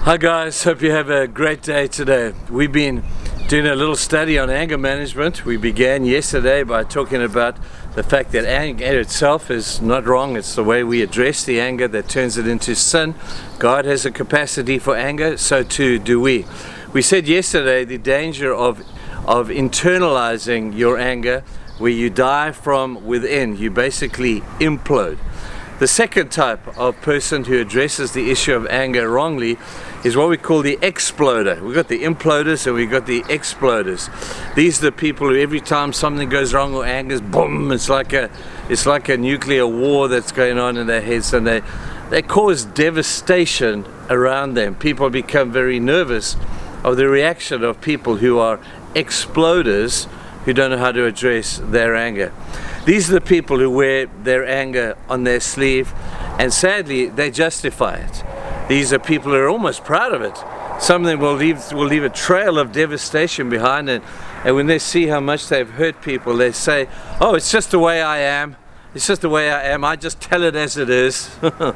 Hi guys, hope you have a great day today. We've been doing a little study on anger management. We began yesterday by talking about the fact that anger itself is not wrong. It's the way we address the anger that turns it into sin. God has a capacity for anger, so too do we. We said yesterday the danger of internalizing your anger, where you die from within. You basically implode. The second type of person who addresses the issue of anger wrongly is what we call the exploder. We've got the imploders and we've got the exploders. These are the people who every time something goes wrong or angers, boom, it's like a nuclear war that's going on in their heads, and they cause devastation around them. People become very nervous of the reaction of people who are exploders, who don't know how to address their anger. These are the people who wear their anger on their sleeve, and sadly they justify it. These are people who are almost proud of it. Some of them will leave a trail of devastation behind, and when they see how much they've hurt people, they say, "Oh, it's just the way I am. It's just the way I am. I just tell it as it is." Well,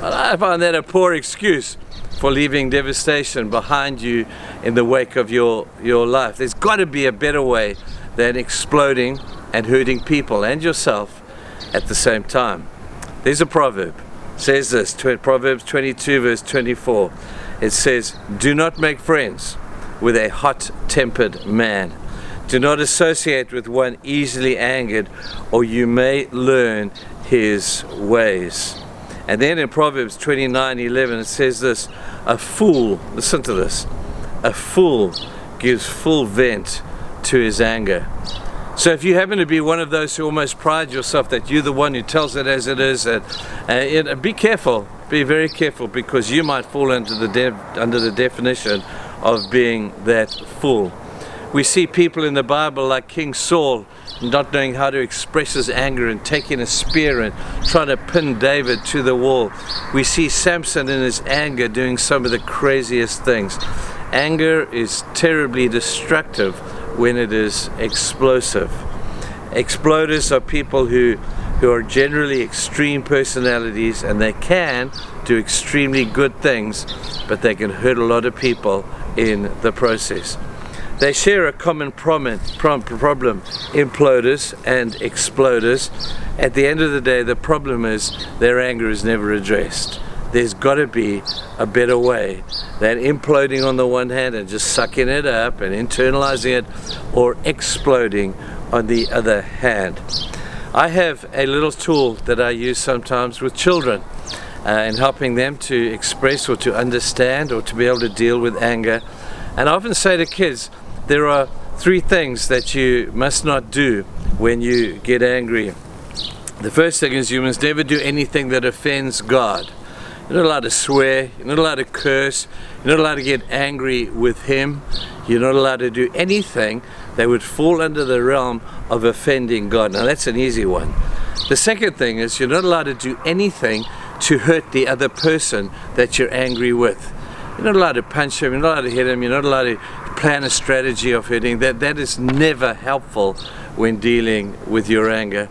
I find that a poor excuse for leaving devastation behind you in the wake of your life. There's got to be a better way than exploding and hurting people and yourself at the same time. There's a proverb. It says this, Proverbs 22 verse 24. It says, "Do not make friends with a hot-tempered man. Do not associate with one easily angered, or you may learn his ways." And then in Proverbs 29:11 it says this, "A fool," listen to this, "a fool gives full vent to his anger." So if you happen to be one of those who almost pride yourself that you're the one who tells it as it is, be careful, be very careful, because you might fall under the definition of being that fool. We see people in the Bible like King Saul not knowing how to express his anger and taking a spear and trying to pin David to the wall. We see Samson in his anger doing some of the craziest things. Anger is terribly destructive when it is explosive. Exploders are people who are generally extreme personalities, and they can do extremely good things, but they can hurt a lot of people in the process. They share a common problem, imploders and exploders. At the end of the day, the problem is their anger is never addressed. There's got to be a better way than imploding on the one hand and just sucking it up and internalizing it, or exploding on the other hand. I have a little tool that I use sometimes with children in helping them to express or to understand or to be able to deal with anger. And I often say to kids, there are 3 things that you must not do when you get angry. The first thing is you must never do anything that offends God. You're not allowed to swear, you're not allowed to curse, you're not allowed to get angry with Him, you're not allowed to do anything that would fall under the realm of offending God. Now that's an easy one. The second thing is you're not allowed to do anything to hurt the other person that you're angry with. You're not allowed to punch him, you're not allowed to hit him, you're not allowed to plan a strategy of hurting. That is never helpful when dealing with your anger.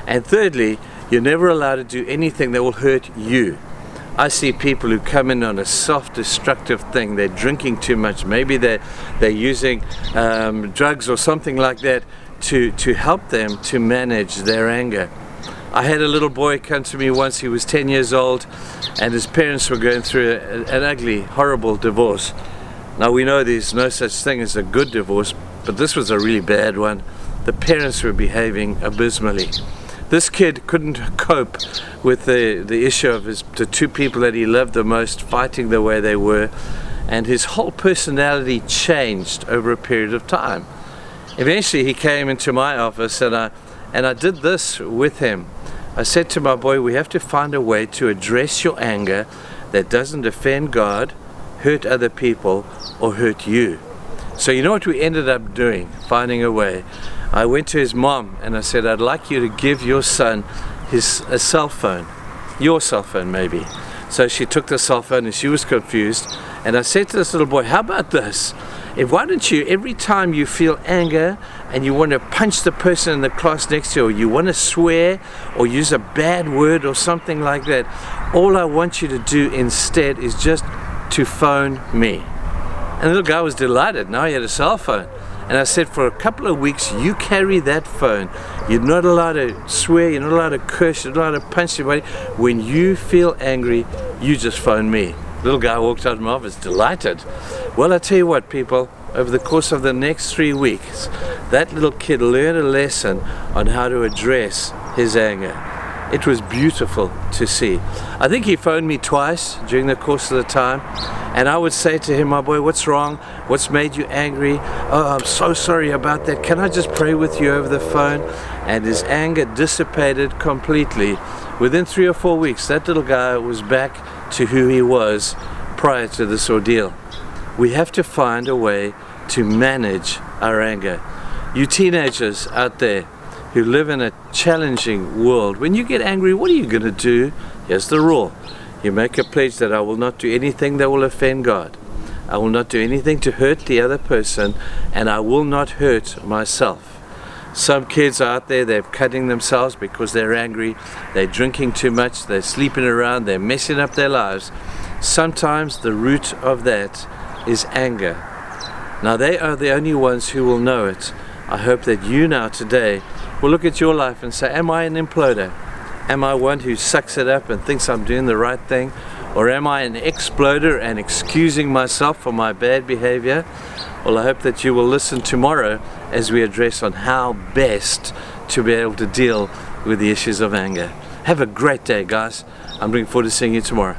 And thirdly, you're never allowed to do anything that will hurt you. I see people who come in on a self-destructive thing. They're drinking too much. Maybe they're using drugs or something like that to help them to manage their anger. I had a little boy come to me once. He was 10 years old, and his parents were going through an ugly, horrible divorce. Now we know there's no such thing as a good divorce, but this was a really bad one. The parents were behaving abysmally. This kid couldn't cope with the issue of the 2 people that he loved the most fighting the way they were, and his whole personality changed over a period of time. Eventually he came into my office, and I did this with him. I said to my boy, we have to find a way to address your anger that doesn't offend God, hurt other people, or hurt you. So you know what we ended up doing? Finding a way. I went to his mom and I said, I'd like you to give your son a cell phone, your cell phone maybe. So she took the cell phone and she was confused, and I said to this little boy, how about this? Why don't you, every time you feel anger and you want to punch the person in the class next to you, or you want to swear or use a bad word or something like that, all I want you to do instead is just to phone me. And the little guy was delighted. Now he had a cell phone. And I said, for a couple of weeks, you carry that phone. You're not allowed to swear, you're not allowed to curse, you're not allowed to punch anybody. When you feel angry, you just phone me. The little guy walked out of my office delighted. Well, I tell you what, people, over the course of the next 3 weeks, that little kid learned a lesson on how to address his anger. It was beautiful to see. I think he phoned me twice during the course of the time, and I would say to him, my boy, what's wrong? What's made you angry? Oh, I'm so sorry about that. Can I just pray with you over the phone? And his anger dissipated completely. Within 3 or 4 weeks, that little guy was back to who he was prior to this ordeal. We have to find a way to manage our anger. You teenagers out there who live in a challenging world, when you get angry, what are you going to do? Here's the rule. You make a pledge that I will not do anything that will offend God. I will not do anything to hurt the other person, and I will not hurt myself. Some kids are out there, they're cutting themselves because they're angry, they're drinking too much, they're sleeping around, they're messing up their lives. Sometimes the root of that is anger. Now they are the only ones who will know it. I hope that you now today will look at your life and say, am I an imploder? Am I one who sucks it up and thinks I'm doing the right thing? Or am I an exploder and excusing myself for my bad behavior? Well, I hope that you will listen tomorrow as we address on how best to be able to deal with the issues of anger. Have a great day, guys. I'm looking forward to seeing you tomorrow.